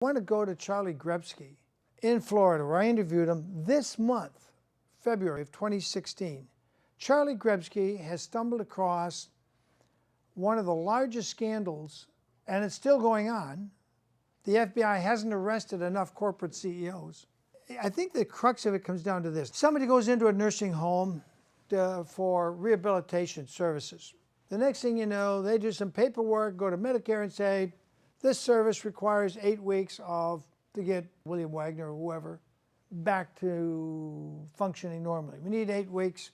I want to go to Charlie Grapski in Florida, where I interviewed him this month, February of 2016. Charlie Grapski has stumbled across one of the largest scandals, and it's still going on. The FBI hasn't arrested enough corporate CEOs. I think the crux of it comes down to this. Somebody goes into a nursing home for rehabilitation services. The next thing you know, they do some paperwork, go to Medicare and say, this service requires 8 weeks to get William Wagner or whoever back to functioning normally. We need 8 weeks,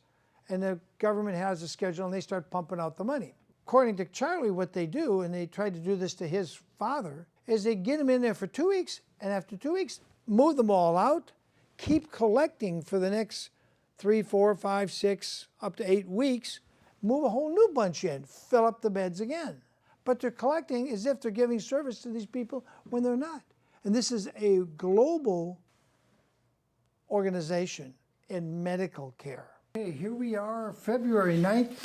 and the government has a schedule, and they start pumping out the money. According to Charlie, what they do, and they tried to do this to his father, is they get him in there for 2 weeks, and after 2 weeks, move them all out, keep collecting for the next 3, 4, 5, 6, up to 8 weeks, move a whole new bunch in, fill up the beds again. But they're collecting as if they're giving service to these people when they're not. And this is a global organization in medical care. Okay, here we are, February 9th.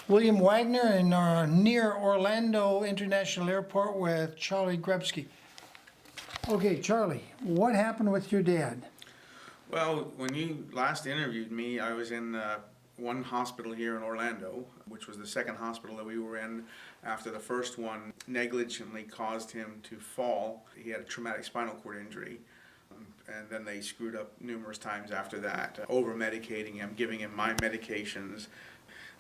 William Wagner in near Orlando International Airport with Charlie Grapski. Okay, Charlie, what happened with your dad? Well, when you last interviewed me, I was in one hospital here in Orlando, which was the second hospital that we were in after the first one negligently caused him to fall. He had a traumatic spinal cord injury, and then they screwed up numerous times after that, over-medicating him, giving him my medications,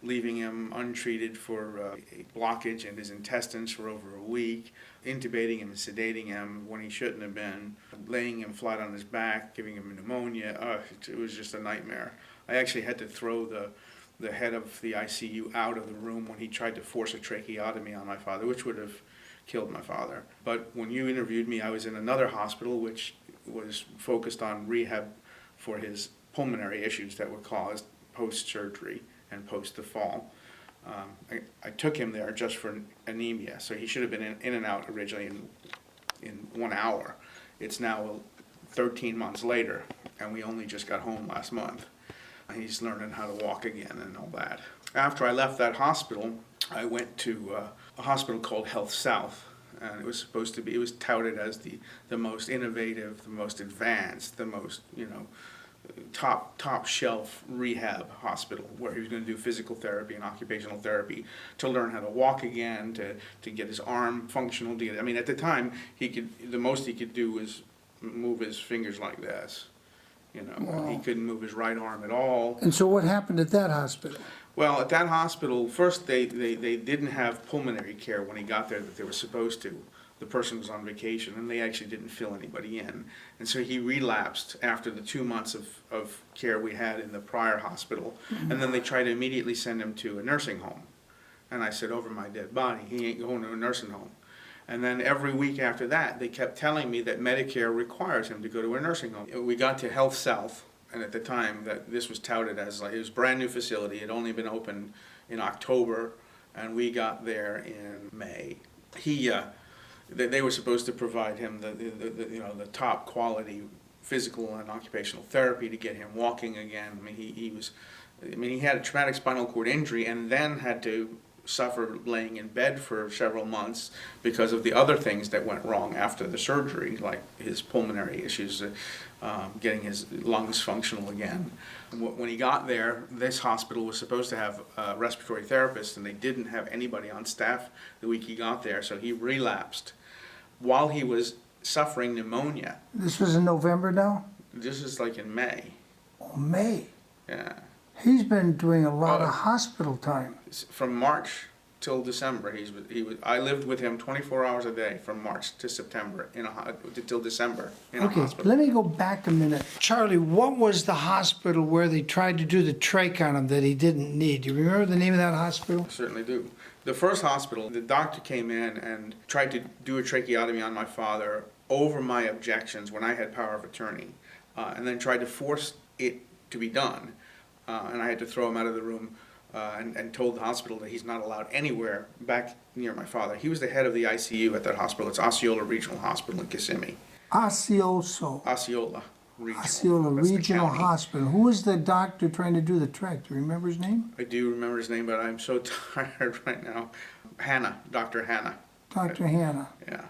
leaving him untreated for a blockage in his intestines for over a week, intubating him and sedating him when he shouldn't have been, laying him flat on his back, giving him pneumonia. It was just a nightmare. I actually had to throw the head of the ICU out of the room when he tried to force a tracheotomy on my father, which would have killed my father. But when you interviewed me, I was in another hospital which was focused on rehab for his pulmonary issues that were caused post-surgery and post the fall. I took him there just for anemia, so he should have been in and out originally in 1 hour. It's now 13 months later, and we only just got home last month. He's learning how to walk again and all that. After I left that hospital, I went to a hospital called Health South, and it was supposed to be, it was touted as the most innovative, the most advanced, the most, top shelf rehab hospital, where he was going to do physical therapy and occupational therapy to learn how to walk again, to get his arm functional. At the time, the most he could do was move his fingers like this. Wow. He couldn't move his right arm at all. And so what happened at that hospital? Well, at that hospital, first they didn't have pulmonary care when he got there that they were supposed to. The person was on vacation, and they actually didn't fill anybody in. And so he relapsed after the 2 months of care we had in the prior hospital. Mm-hmm. And then they tried to immediately send him to a nursing home. And I said, over my dead body, he ain't going to a nursing home. And then every week after that, they kept telling me that Medicare requires him to go to a nursing home. We got to Health South, and at the time that this was touted as it was a brand new facility. It had only been opened in October, and we got there in May. They were supposed to provide him the top quality physical and occupational therapy to get him walking again. He had a traumatic spinal cord injury and then had to suffer laying in bed for several months because of the other things that went wrong after the surgery, like his pulmonary issues, getting his lungs functional again. When he got there, this hospital was supposed to have a respiratory therapist, and they didn't have anybody on staff the week he got there, so he relapsed while he was suffering pneumonia. This was in November now? This is like in May. Oh, May? Yeah. He's been doing a lot of hospital time. From March till December, I lived with him 24 hours a day from March to September till December in a hospital. Let me go back a minute. Charlie, what was the hospital where they tried to do the trach on him that he didn't need? Do you remember the name of that hospital? I certainly do. The first hospital, the doctor came in and tried to do a tracheotomy on my father over my objections when I had power of attorney, and then tried to force it to be done. And I had to throw him out of the room and told the hospital that he's not allowed anywhere back near my father. He was the head of the ICU at that hospital. It's Osceola Regional Hospital in Kissimmee. Osceola Regional Hospital. Who was the doctor trying to do the trach? Do you remember his name? I do remember his name, but I'm so tired right now. Dr. Hanna. Dr. Hanna. Yeah.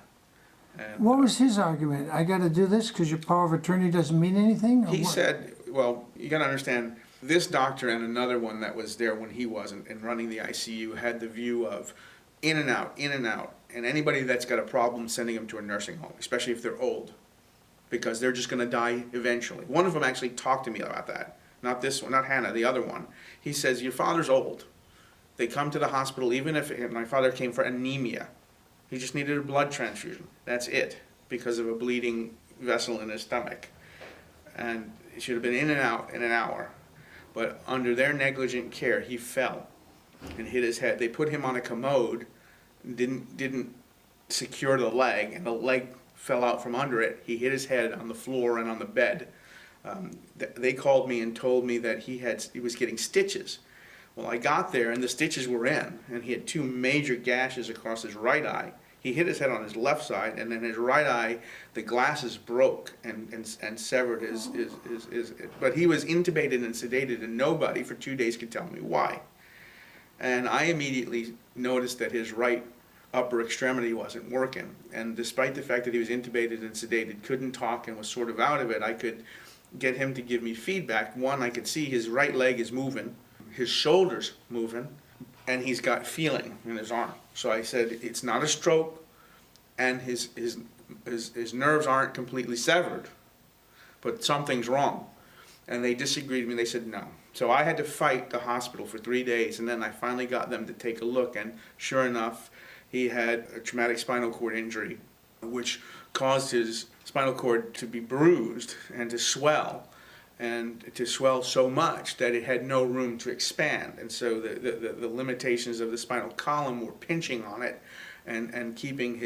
And What was his argument? I got to do this because your power of attorney doesn't mean anything? Or he what? said, well, you got to understand, this doctor and another one that was there when he wasn't and running the ICU had the view of in and out, in and out. And anybody that's got a problem, sending them to a nursing home, especially if they're old, because they're just going to die eventually. One of them actually talked to me about that. Not this one, not Hannah, the other one. He says, your father's old. They come to the hospital, even if my father came for anemia. He just needed a blood transfusion. That's it, because of a bleeding vessel in his stomach. And it should have been in and out in an hour. But under their negligent care, he fell and hit his head. They put him on a commode, didn't secure the leg, and the leg fell out from under it. He hit his head on the floor and on the bed. They called me and told me that he was getting stitches. Well, I got there and the stitches were in, and he had 2 major gashes across his right eye. He hit his head on his left side, and then his right eye, the glasses broke and severed his. But he was intubated and sedated, and nobody for 2 days could tell me why. And I immediately noticed that his right upper extremity wasn't working. And despite the fact that he was intubated and sedated, couldn't talk and was sort of out of it, I could get him to give me feedback. One, I could see his right leg is moving, his shoulder's moving, and he's got feeling in his arm. So I said, it's not a stroke, and his nerves aren't completely severed, but something's wrong. And they disagreed with me. They said no. So I had to fight the hospital for 3 days, and then I finally got them to take a look, and sure enough, he had a traumatic spinal cord injury, which caused his spinal cord to be bruised and to swell so much that it had no room to expand. And so the limitations of the spinal column were pinching on it and keeping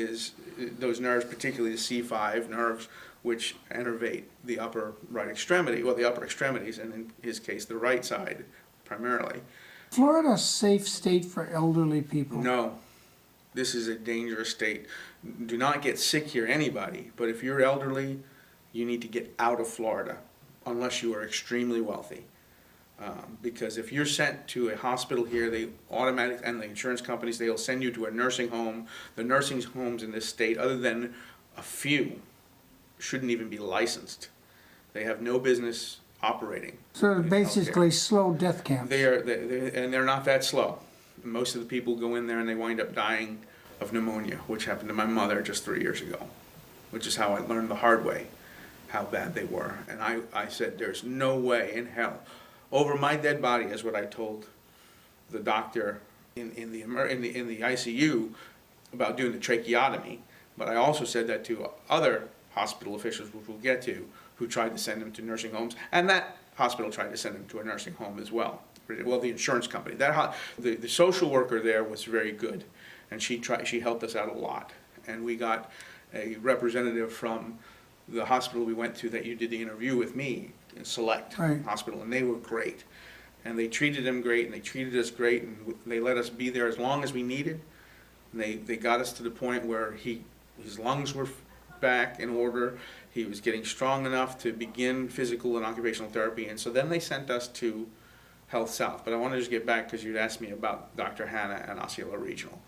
those nerves, particularly the C5 nerves, which innervate the upper right extremity, well, the upper extremities, and in his case, the right side primarily. Florida a safe state for elderly people? No. This is a dangerous state. Do not get sick here, anybody, but if you're elderly, you need to get out of Florida, unless you are extremely wealthy. Because if you're sent to a hospital here, they automatically, and the insurance companies, they'll send you to a nursing home. The nursing homes in this state, other than a few, shouldn't even be licensed. They have no business operating. So they're basically slow death camps. And they're not that slow. Most of the people go in there and they wind up dying of pneumonia, which happened to my mother just 3 years ago, which is how I learned the hard way how bad they were. And I said, there's no way in hell. Over my dead body is what I told the doctor in the ICU about doing the tracheotomy. But I also said that to other hospital officials, which we'll get to, who tried to send him to nursing homes, and that hospital tried to send him to a nursing home as well. Well, the insurance company. The social worker there was very good, and she helped us out a lot. And we got a representative from the hospital we went to that you did the interview with me, Select Right. Hospital, and they were great. And they treated him great, and they treated us great, and they let us be there as long as we needed. And they got us to the point where his lungs were back in order. He was getting strong enough to begin physical and occupational therapy, and so then they sent us to Health South. But I want to just get back because you'd asked me about Dr. Hanna and Osceola Regional.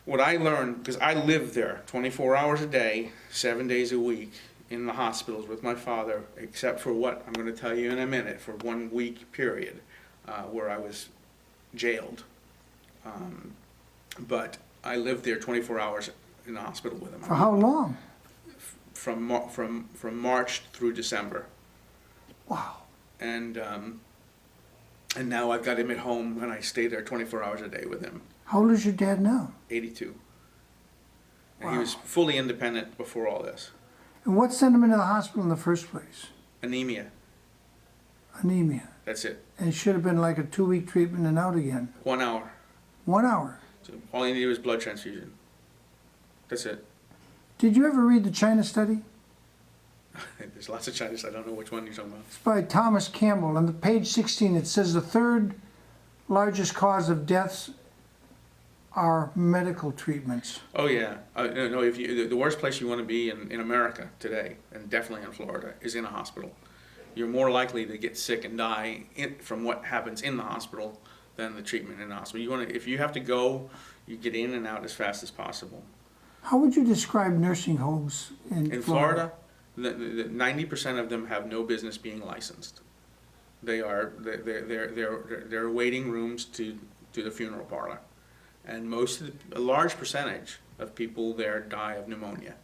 What I learned, because I lived there 24 hours a day, 7 days a week in the hospitals with my father, except for what I'm going to tell you in a minute, for 1 week period where I was jailed. But I lived there 24 hours in the hospital with him. For how long? From March through December. Wow. And now I've got him at home, and I stay there 24 hours a day with him. How old is your dad now? 82. And Wow. he was fully independent before all this. And what sent him into the hospital in the first place? Anemia. Anemia. That's it. And it should have been like a 2-week treatment and out again. 1 hour. 1 hour. So all he needed was blood transfusion. That's it. Did you ever read the China study? There's lots of Chinese. I don't know which one you're talking about. It's by Thomas Campbell. On the page 16, it says the third largest cause of deaths are medical treatments. Oh yeah. No. If the worst place you want to be in America today, and definitely in Florida, is in a hospital. You're more likely to get sick and die from what happens in the hospital than the treatment in the hospital. If you have to go, you get in and out as fast as possible. How would you describe nursing homes In Florida, 90% of them have no business being licensed. They're waiting rooms to the funeral parlor, and a large percentage of people there die of pneumonia.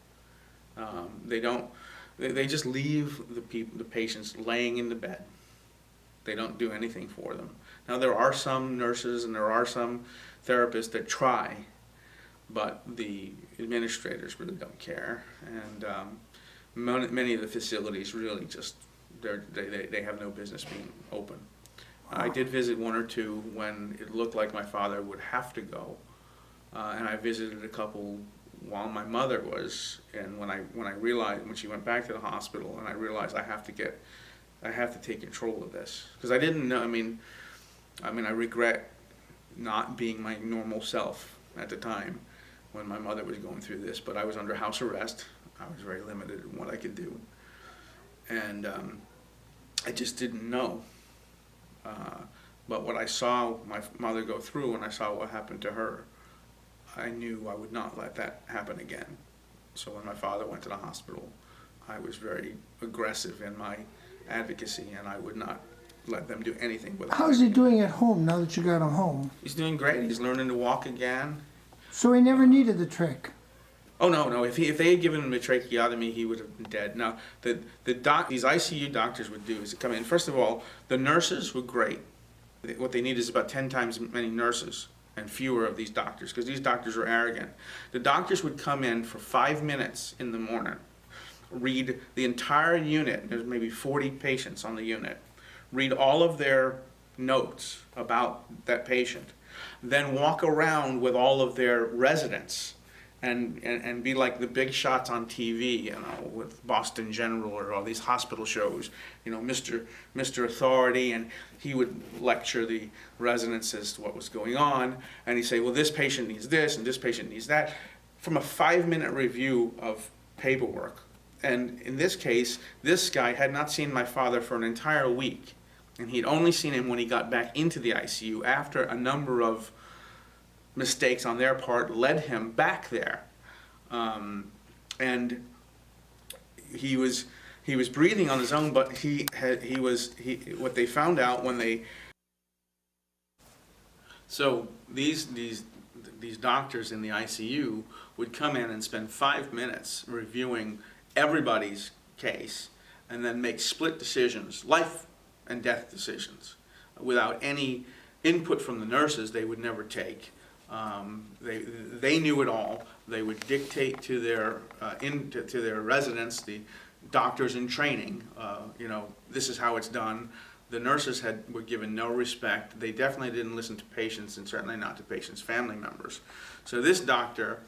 They just leave the patients laying in the bed. They don't do anything for them. Now there are some nurses and there are some therapists that try, but the administrators really don't care, and many of the facilities really just they have no business being open. I did visit one or two when it looked like my father would have to go, and I visited a couple while my mother was, and when I realized, when she went back to the hospital, and I realized I have to take control of this, because I didn't know. I mean, I regret not being my normal self at the time when my mother was going through this, but I was under house arrest. I was very limited in what I could do, and I just didn't know. But what I saw my mother go through, and I saw what happened to her, I knew I would not let that happen again. So when my father went to the hospital, I was very aggressive in my advocacy, and I would not let them do anything with him. How's he doing at home now that you got him home? He's doing great. He's learning to walk again. So he never needed the trick? Oh, no. If they had given him a tracheotomy, he would have been dead. Now, these ICU doctors would do is come in. First of all, the nurses were great. What they need is about 10 times many nurses and fewer of these doctors, because these doctors are arrogant. The doctors would come in for 5 minutes in the morning, read the entire unit. There's maybe 40 patients on the unit. Read all of their notes about that patient. Then walk around with all of their residents and be like the big shots on TV, with Boston General or all these hospital shows, Mr. Authority, and he would lecture the residents as to what was going on, and he'd say, well, this patient needs this and this patient needs that, from a 5-minute review of paperwork. And in this case, this guy had not seen my father for an entire week, and he'd only seen him when he got back into the ICU after a number of mistakes on their part led him back there, and he was breathing on his own, but what they found out when they, so these doctors in the ICU would come in and spend 5 minutes reviewing everybody's case and then make split decisions, life and death decisions, without any input from the nurses. They would never take. They knew it all. They would dictate to their residents, the doctors in training, this is how it's done. The nurses were given no respect. They definitely didn't listen to patients, and certainly not to patients' family members. So this doctor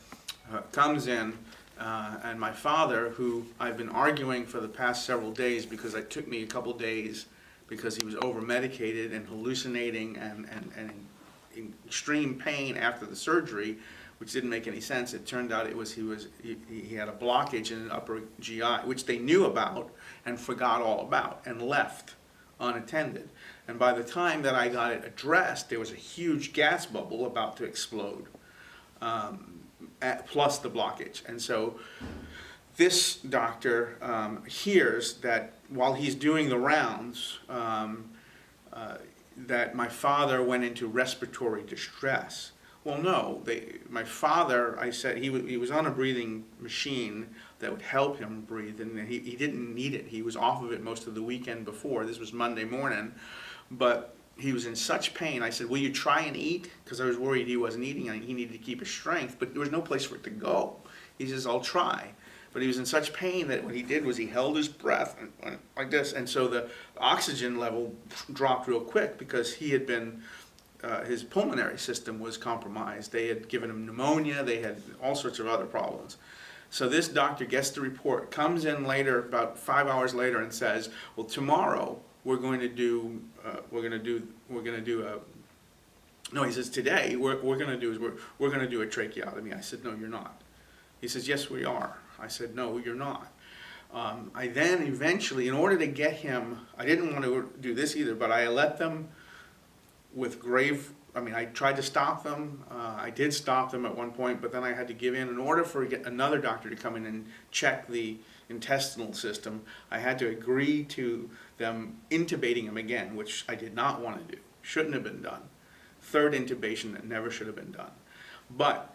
comes in, and my father, who I've been arguing for the past several days, because it took me a couple days, because he was over-medicated and hallucinating and in extreme pain after the surgery, which didn't make any sense. It turned out he had a blockage in an upper GI, which they knew about and forgot all about and left unattended. And by the time that I got it addressed, there was a huge gas bubble about to explode, plus the blockage. And so this doctor hears that while he's doing the rounds, that my father went into respiratory distress. Well, no, my father, I said, he was on a breathing machine that would help him breathe, and he didn't need it. He was off of it most of the weekend before. This was Monday morning, but he was in such pain. I said, will you try and eat? Because I was worried he wasn't eating, and he needed to keep his strength, but there was no place for it to go. He says, I'll try. But he was in such pain that what he did was he held his breath and went like this, and so the oxygen level dropped real quick, because he had been, his pulmonary system was compromised. They had given him pneumonia. They had all sorts of other problems. So this doctor gets the report, comes in later, about 5 hours later, and says, well, tomorrow we're going to do no, he says, today we're going to do a tracheotomy. I said, no, you're not. He says, yes, we are. I said, no, you're not. I then eventually, in order to get him, I didn't want to do this either, but I let them, with grave I mean, I tried to stop them. I did stop them at one point, but then I had to give in order for another doctor to come in and check the intestinal system. I had to agree to them intubating him again, which I did not want to do. Shouldn't have been done. Third intubation that never should have been done. But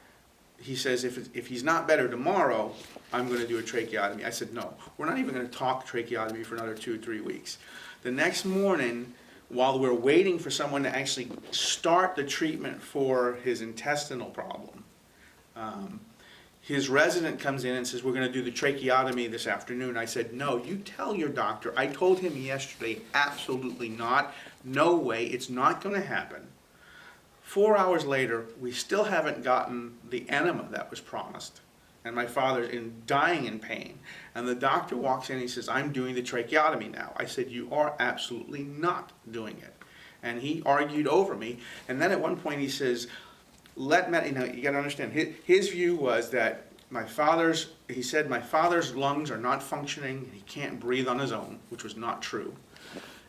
he says, if he's not better tomorrow, I'm going to do a tracheotomy. I said, no, we're not even going to talk tracheotomy for another 2 or 3 weeks. The next morning, while we're waiting for someone to actually start the treatment for his intestinal problem, his resident comes in and says, we're going to do the tracheotomy this afternoon. I said, no, you tell your doctor. I told him yesterday, absolutely not. No way, it's not going to happen. 4 hours later, we still haven't gotten the enema that was promised. And my father's dying in pain. And the doctor walks in and he says, I'm doing the tracheotomy now. I said, you are absolutely not doing it. And he argued over me. And then at one point he says, you got to understand, his view was that my father's lungs are not functioning and he can't breathe on his own, which was not true.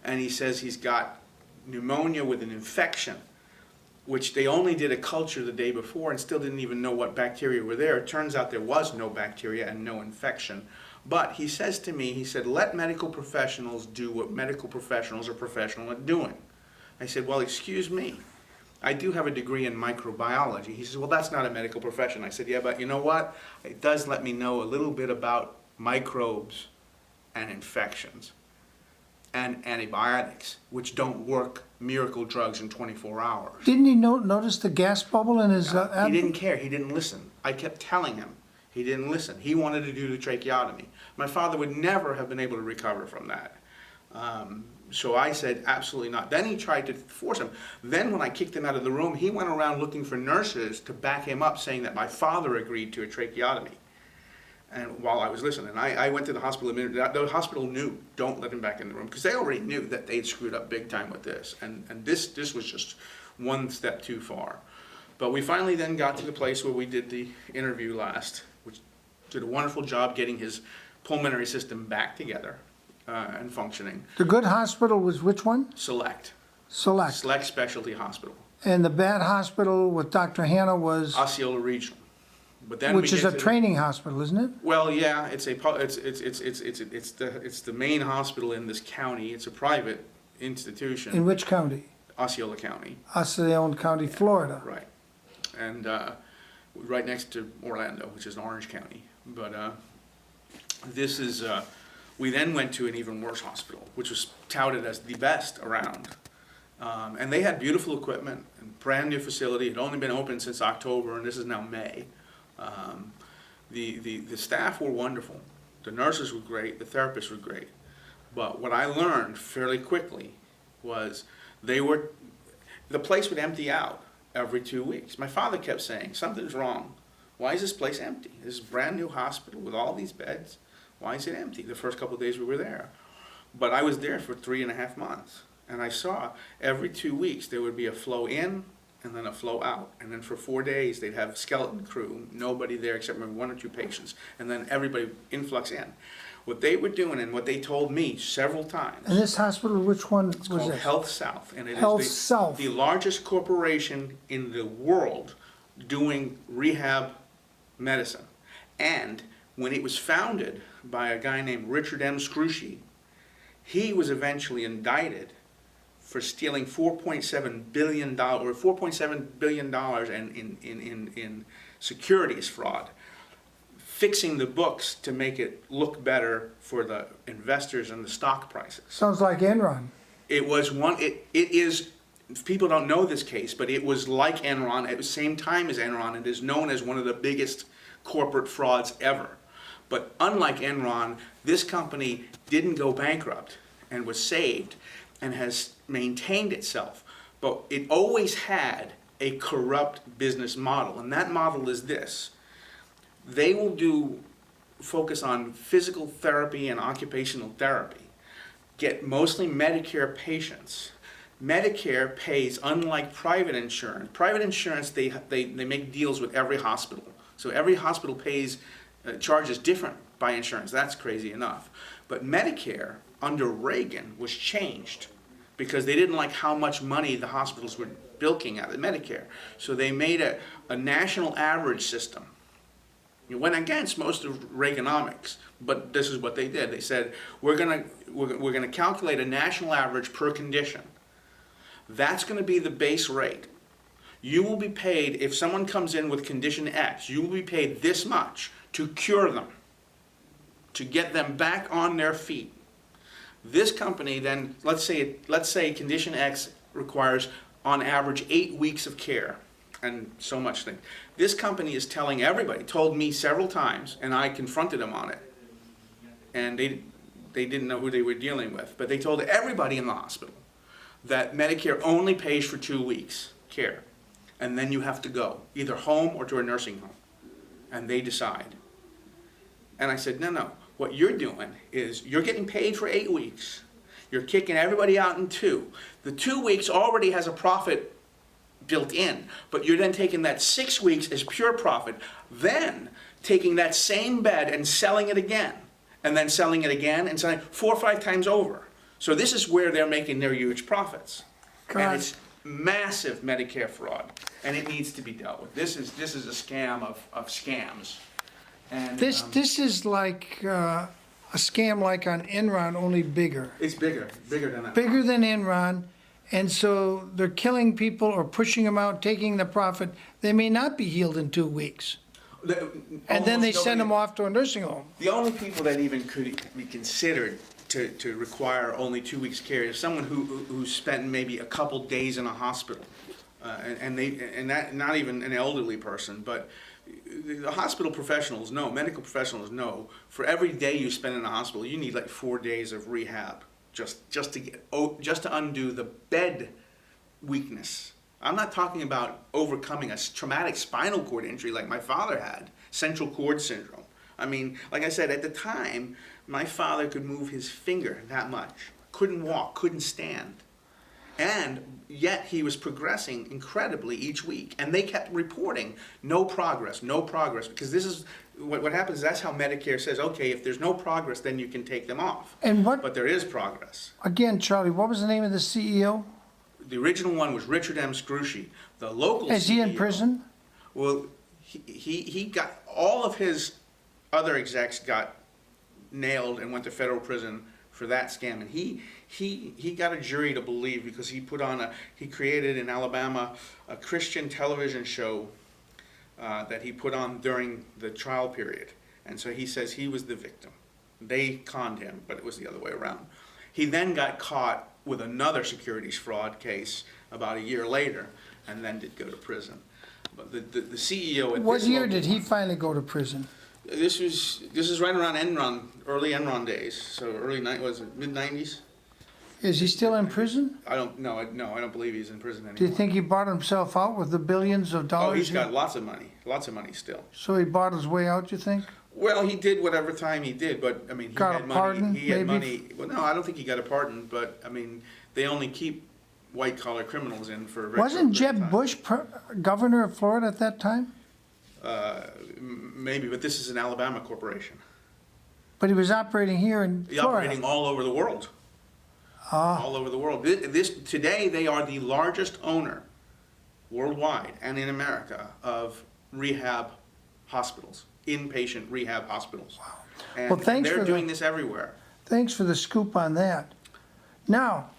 And he says he's got pneumonia with an infection, which they only did a culture the day before and still didn't even know what bacteria were there. It turns out there was no bacteria and no infection. But he says to me, he said, let medical professionals do what medical professionals are professional at doing. I said, well, excuse me. I do have a degree in microbiology. He says, well, that's not a medical profession. I said, yeah, but you know what? It does let me know a little bit about microbes and infections and antibiotics, which don't work miracle drugs in 24 hours. Didn't he notice the gas bubble in his He didn't care. He didn't listen. I kept telling him. He didn't listen. He wanted to do the tracheotomy. My father would never have been able to recover from that. So I said, absolutely not. Then he tried to force him. Then when I kicked him out of the room, he went around looking for nurses to back him up, saying that my father agreed to a tracheotomy. And while I was listening, I went to the hospital. The hospital knew, don't let him back in the room, because they already knew that they'd screwed up big time with this. And this was just one step too far. But we finally then got to the place where we did the interview last, which did a wonderful job getting his pulmonary system back together and functioning. The good hospital was which one? Select Specialty Hospital. And the bad hospital with Dr. Hanna was? Osceola Regional. But then which is a training hospital, isn't it? Well, yeah, it's the main hospital in this county. It's a private institution. In which county? Osceola County. Osceola County, Florida. Right, and right next to Orlando, which is Orange County. But this is. We then went to an even worse hospital, which was touted as the best around. And they had beautiful equipment and brand new facility. It had only been open since October, and this is now May. The staff were wonderful. The nurses were great. The therapists were great. But what I learned fairly quickly was the place would empty out every 2 weeks. My father kept saying, something's wrong. Why is this place empty? This is a brand new hospital with all these beds. Why is it empty? The first couple of days we were there. But I was there for 3.5 months. And I saw every 2 weeks there would be a flow in and then a flow out. And then for 4 days they'd have skeleton crew, nobody there except maybe 1 or 2 patients. And then everybody influx in. What they were doing and what they told me several times. And this hospital, which one was it's called this? Health South. And it Health is South. the largest corporation in the world doing rehab medicine. And when it was founded by a guy named Richard M. Scrushy, he was eventually indicted for stealing $4.7 billion in securities fraud, fixing the books to make it look better for the investors and the stock prices. Sounds like Enron. It was it is, people don't know this case, but it was like Enron at the same time as Enron. It is known as one of the biggest corporate frauds ever. But unlike Enron, this company didn't go bankrupt and was saved and has maintained itself. But it always had a corrupt business model, and that model is this. They will focus on physical therapy and occupational therapy, get mostly Medicare patients. Medicare pays, unlike private insurance. Private insurance, they make deals with every hospital. So every hospital charges different by insurance. That's crazy enough. But Medicare, under Reagan, was changed because they didn't like how much money the hospitals were bilking out of Medicare. So they made a national average system. It went against most of Reaganomics, but this is what they did. They said, we're gonna calculate a national average per condition. That's gonna be the base rate. You will be paid, if someone comes in with condition X, you will be paid this much to cure them, to get them back on their feet. This company then, let's say condition X requires on average 8 weeks of care and so much thing. This company is telling everybody, told me several times, and I confronted them on it, and they didn't know who they were dealing with, but they told everybody in the hospital that Medicare only pays for 2 weeks care, and then you have to go, either home or to a nursing home, and they decide. And I said, no, what you're doing is you're getting paid for 8 weeks. You're kicking everybody out in 2. The 2 weeks already has a profit built in, but you're then taking that 6 weeks as pure profit, then taking that same bed and selling it again, and then selling it again and selling it 4 or 5 times over. So this is where they're making their huge profits. And it's massive Medicare fraud, and it needs to be dealt with. This is a scam of scams. And This is like a scam like on Enron, only bigger. it's bigger than that. Bigger than Enron, and so they're killing people or pushing them out, taking the profit. They may not be healed in 2 weeks. And then they send them off to a nursing home. The only people that even could be considered to require only 2 weeks care is someone who spent maybe a couple days in a hospital, and that not even an elderly person, but the hospital professionals know, medical professionals know, for every day you spend in a hospital, you need like 4 days of rehab just to undo the bed weakness. I'm not talking about overcoming a traumatic spinal cord injury like my father had, central cord syndrome. I mean, like I said, at the time, my father could move his finger that much, couldn't walk, couldn't stand. And yet he was progressing incredibly each week. And they kept reporting no progress, because this is what happens. That's how Medicare says, okay, if there's no progress, then you can take them off. But there is progress. Again, Charlie, what was the name of the CEO? The original one was Richard M. Scrushy. The local CEO. Is he in prison? Well, he got, all of his other execs got nailed and went to federal prison for that scam. And he got a jury to believe, because he created in Alabama a Christian television show that he put on during the trial period. And so he says he was the victim. They conned him, but it was the other way around. He then got caught with another securities fraud case about a year later, and then did go to prison. But the CEO at What year did he finally go to prison? This is right around Enron, early Enron days. So mid-90s? Is he still in prison? I don't believe he's in prison anymore. Do you think he bought himself out with the billions of dollars? Oh, he's got lots of money still. So he bought his way out, you think? Well, he did whatever time he did, but I mean, he got had a money. pardon, He had maybe? money. Well, no, I don't think he got a pardon, but I mean, they only keep white-collar criminals in for a very Wasn't short period Jeb of time. Bush governor of Florida at that time? Maybe, but this is an Alabama corporation. But he was operating here in He's Florida. operating all over the world. All over the world. Today, they are the largest owner worldwide and in America of rehab hospitals, inpatient rehab hospitals. Wow. And, Well, thanks they're for doing this everywhere. Thanks for the scoop on that. Now,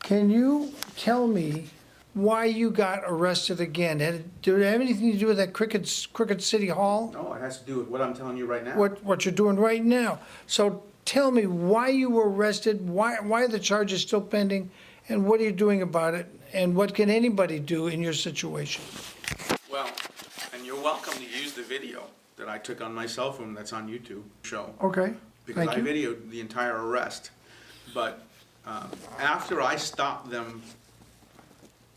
can you tell me why you got arrested again? Did it have anything to do with that Crooked City Hall? No, it has to do with what I'm telling you right now. What you're doing right now. So tell me why you were arrested, why are the charges still pending, and what are you doing about it, and what can anybody do in your situation? Well, and you're welcome to use the video that I took on my cell phone that's on YouTube show. Okay, Because thank I you. videoed the entire arrest. But after I stopped them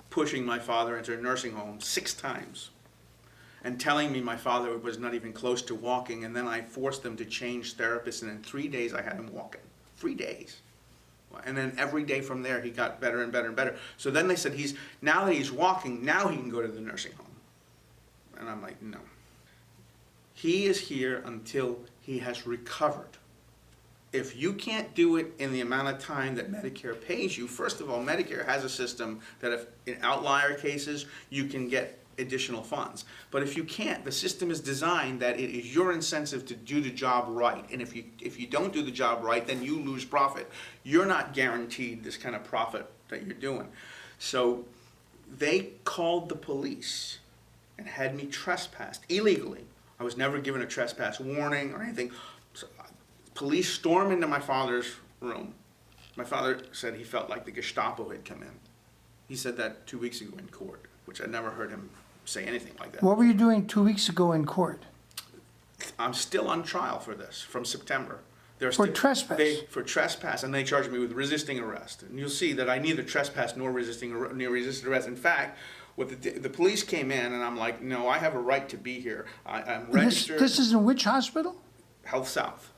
pushing my father into a nursing home 6 times and telling me my father was not even close to walking, and then I forced them to change therapists, and in 3 days I had him walking. 3 days. And then every day from there he got better and better and better. So then they said, now that he's walking, now he can go to the nursing home. And I'm like, no. He is here until he has recovered. if you can't do it in the amount of time that Medicare pays you, first of all, Medicare has a system that if in outlier cases, you can get additional funds. But if you can't, the system is designed that it is your incentive to do the job right. And if you don't do the job right, then you lose profit. You're not guaranteed this kind of profit that you're doing. So they called the police and had me trespassed illegally. I was never given a trespass warning or anything. So, police stormed into my father's room. My father said he felt like the Gestapo had come in. He said that 2 weeks ago in court, which I never heard him say anything like that. What were you doing 2 weeks ago in court? I'm still on trial for this from September. For trespass? For trespass, and they charged me with resisting arrest. And you'll see that I neither trespassed nor resisted arrest. In fact, the police came in, and I'm like, no, I have a right to be here. I'm registered. This is in which hospital? Health South.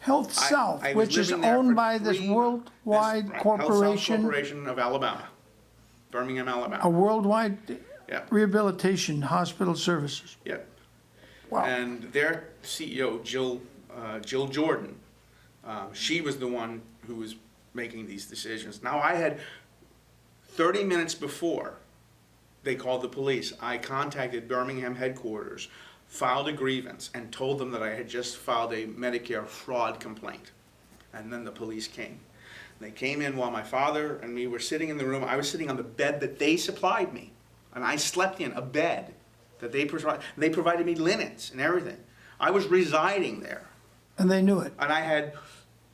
Health South, I was which is living there owned for by this 3 worldwide Health South corporation, Corporation of Alabama, Birmingham, a Alabama. worldwide Yep. rehabilitation hospital services. Yep. Wow. And their CEO, Jill Jordan, she was the one who was making these decisions. Now, I had 30 minutes before they called the police, I contacted Birmingham headquarters, filed a grievance, and told them that I had just filed a Medicare fraud complaint. And then the police came. They came in while my father and me were sitting in the room. I was sitting on the bed that they supplied me. And I slept in a bed that they provided. They provided me linens and everything. I was residing there. And they knew it. And I had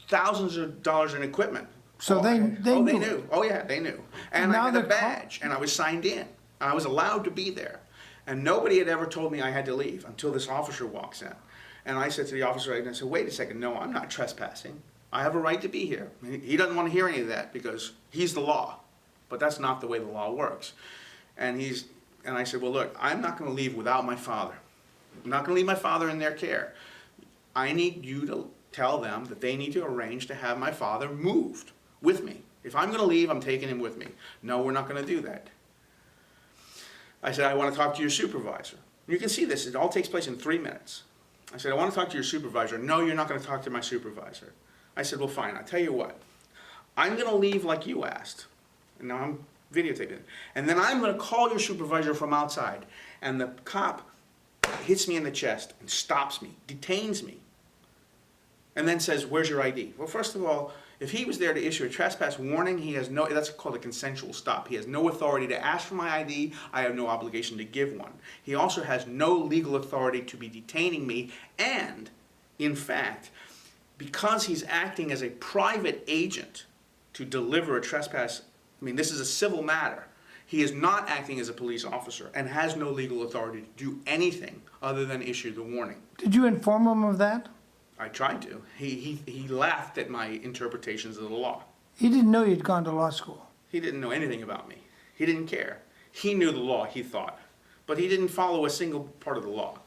thousands of dollars in equipment. So they knew. Oh yeah, they knew. And Now I had a they're badge, and I was signed in. I was allowed to be there. And nobody had ever told me I had to leave until this officer walks in. And I said to the officer, I said, wait a second, no, I'm not trespassing. I have a right to be here. He doesn't want to hear any of that because he's the law. But that's not the way the law works. And I said, well, look, I'm not going to leave without my father. I'm not going to leave my father in their care. I need you to tell them that they need to arrange to have my father moved with me. If I'm going to leave, I'm taking him with me. No, we're not going to do that. I said, I want to talk to your supervisor. You can see this. It all takes place in 3 minutes. I said, I want to talk to your supervisor. No, you're not going to talk to my supervisor. I said, well, fine. I'll tell you what. I'm going to leave like you asked. And now I'm videotaping it. And then I'm going to call your supervisor from outside. And the cop hits me in the chest and stops me, detains me, and then says, where's your ID? Well, first of all, if he was there to issue a trespass warning, he has no, that's called a consensual stop. He has no authority to ask for my ID. I have no obligation to give one. He also has no legal authority to be detaining me. And, in fact, because he's acting as a private agent to deliver a trespass, I mean, this is a civil matter. He is not acting as a police officer and has no legal authority to do anything other than issue the warning. Did you inform him of that? I tried to. He laughed at my interpretations of the law. He didn't know you'd gone to law school. He didn't know anything about me. He didn't care. He knew the law, he thought. But he didn't follow a single part of the law.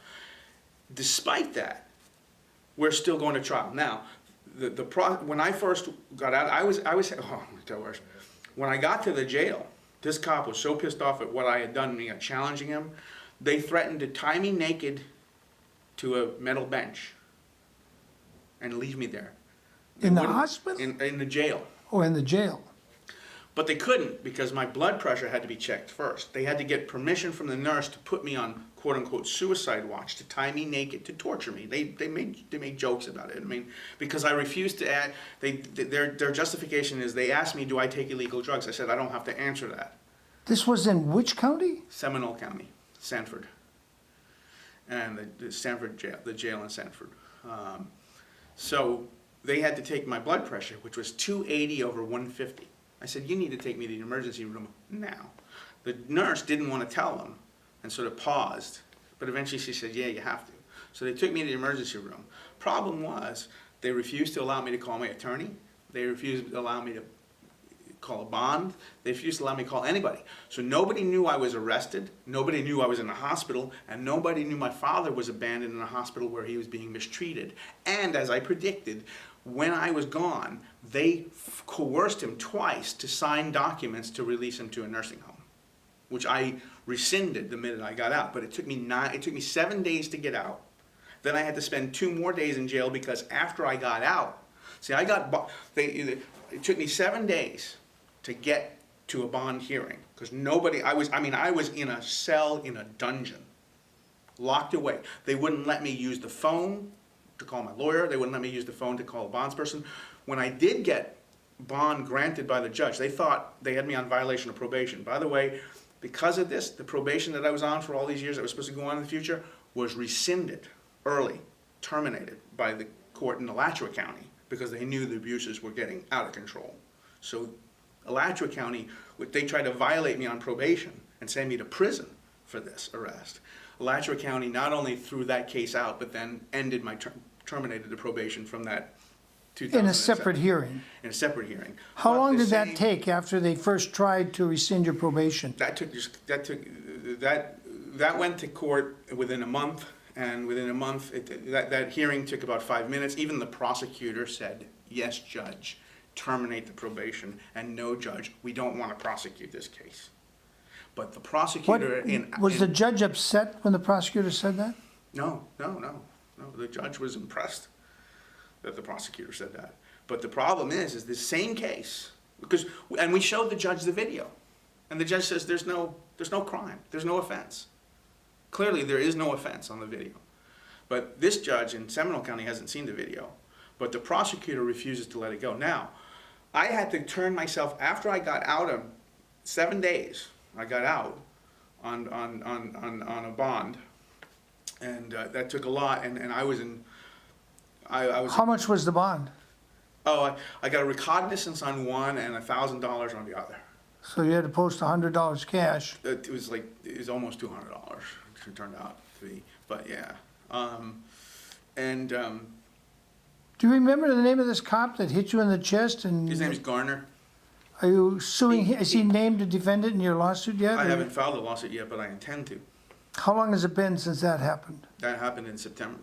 Despite that, we're still going to trial. Now, when I first got out, I was oh, worse. When I got to the jail, this cop was so pissed off at what I had done, me challenging him, they threatened to tie me naked to a metal bench and leave me there. In the hospital? In the jail. Oh, in the jail. But they couldn't because my blood pressure had to be checked first. They had to get permission from the nurse to put me on quote-unquote suicide watch, to tie me naked, to torture me. They made jokes about it. I mean, because I refused to add, their justification is they asked me, do I take illegal drugs? I said, I don't have to answer that. This was in which county? Seminole County, Sanford. And the Sanford jail, the jail in Sanford. So they had to take my blood pressure, which was 280 over 150. I said, you need to take me to the emergency room now. The nurse didn't want to tell them and sort of paused. But eventually she said, yeah, you have to. So they took me to the emergency room. Problem was, they refused to allow me to call my attorney. They refused to allow me to call a bond. They refused to allow me to call anybody. So nobody knew I was arrested. Nobody knew I was in the hospital. And nobody knew my father was abandoned in a hospital where he was being mistreated. And as I predicted, when I was gone, they coerced him twice to sign documents to release him to a nursing home, which I rescinded the minute I got out. But it took me 7 days to get out. Then I had to spend 2 more days in jail because after I got out, see, it took me 7 days to get to a bond hearing because I was in a cell in a dungeon, locked away. They wouldn't let me use the phone to call my lawyer. They wouldn't let me use the phone to call a bondsperson. When I did get bond granted by the judge, they thought they had me on violation of probation. By the way, because of this, the probation that I was on for all these years that was supposed to go on in the future was rescinded early, terminated by the court in Alachua County because they knew the abuses were getting out of control. So Alachua County, they tried to violate me on probation and send me to prison for this arrest. Alachua County not only threw that case out, but then ended terminated the probation from that 2007. In a separate hearing? In a separate hearing. How long did that take after they first tried to rescind your probation? That went to court within a month, and within a month, that hearing took about 5 minutes. Even the prosecutor said, yes, judge, terminate the probation, and no, judge, we don't want to prosecute this case. But the prosecutor Was the judge upset when the prosecutor said that? No. The judge was impressed that the prosecutor said that. But the problem is the same case, and we showed the judge the video, and the judge says there's no crime, there's no offense. Clearly there is no offense on the video. But this judge in Seminole County hasn't seen the video, but the prosecutor refuses to let it go. Now, I had to turn myself, after I got out of 7 days, I got out on a bond, and that took a lot, and I was in, I was... How much was the bond? Oh, I got a recognizance on one and $1,000 on the other. So you had to post $100 cash. It was almost $200, it turned out to be, but yeah. Do you remember the name of this cop that hit you in the chest? And His name is Garner. Are you suing him? Is he named a defendant in your lawsuit yet? I haven't filed a lawsuit yet, but I intend to. How long has it been since that happened? That happened in September.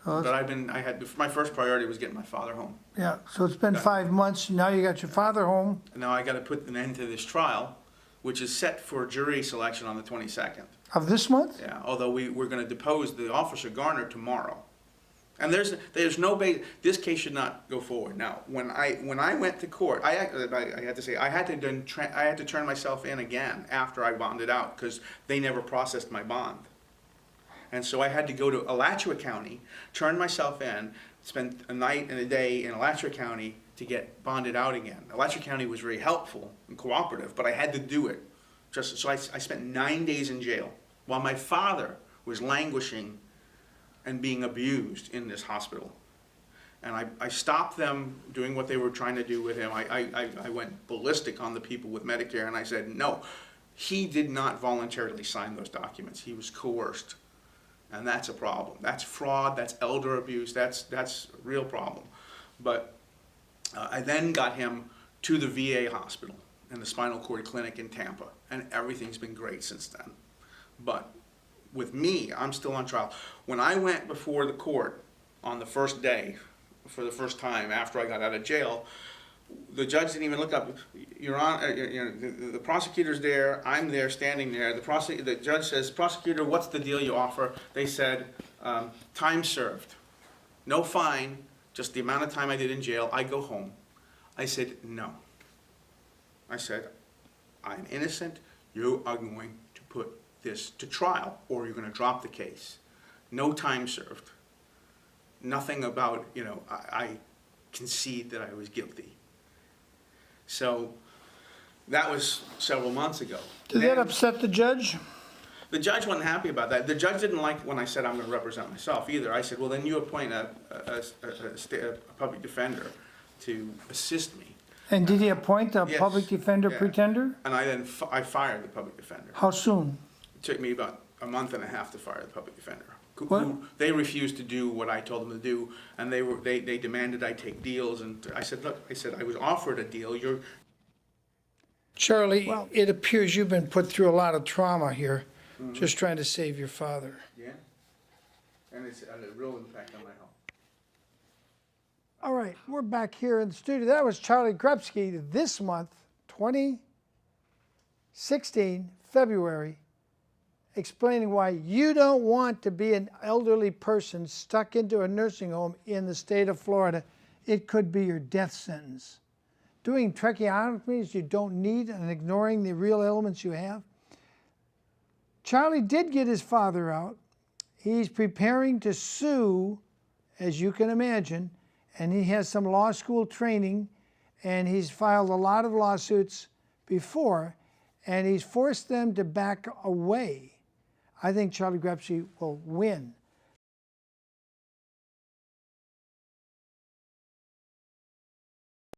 So But my first priority was getting my father home. yeah, so it's been 5 months. Now you got your father home. And now I got to put an end to this trial, which is set for jury selection on the 22nd. Of this month? Yeah, although we're going to depose the officer Garner tomorrow. And there's no base. This case should not go forward. Now, when I went to court, I had to say I had to turn myself in again after I bonded out because they never processed my bond. And so I had to go to Alachua County, turn myself in, spend a night and a day in Alachua County to get bonded out again. Alachua County was very helpful and cooperative, but I had to do it. So I spent 9 days in jail while my father was languishing and being abused in this hospital. And I stopped them doing what they were trying to do with him. I went ballistic on the people with Medicare, and I said, no, he did not voluntarily sign those documents. He was coerced. And that's a problem. That's fraud, that's elder abuse, that's a real problem. But I then got him to the VA hospital and the spinal cord clinic in Tampa, and everything's been great since then. But with me, I'm still on trial. When I went before the court on the first day, for the first time after I got out of jail, the judge didn't even look up. You're on. The prosecutor's there. I'm there, standing there. The judge says, "Prosecutor, what's the deal you offer?" They said, "Time served, no fine, just the amount of time I did in jail. I go home." I said, "No." I said, "I'm innocent. You are going to put this to trial, or you're going to drop the case. No time served. Nothing about I concede that I was guilty." So that was several months ago. Did that upset the judge? The judge wasn't happy about that. The judge didn't like when I said I'm going to represent myself either. I said, well, then you appoint a public defender to assist me. And did he appoint a Yes. public defender Yeah. pretender? And I fired the public defender. How soon? It took me about a month and a half to fire the public defender. What? They refused to do what I told them to do, and they demanded I take deals. And I said, look, I was offered a deal. Charlie, it appears you've been put through a lot of trauma here, just trying to save your father. Yeah, and it's had a real impact on my health. All right, we're back here in the studio. That was Charlie Grapski this month, 2016, February, explaining why you don't want to be an elderly person stuck into a nursing home in the state of Florida. It could be your death sentence. Doing tracheotomies you don't need and ignoring the real ailments you have. Charlie did get his father out. He's preparing to sue, as you can imagine, and he has some law school training, and he's filed a lot of lawsuits before, and he's forced them to back away. I think Charlie Grapski will win.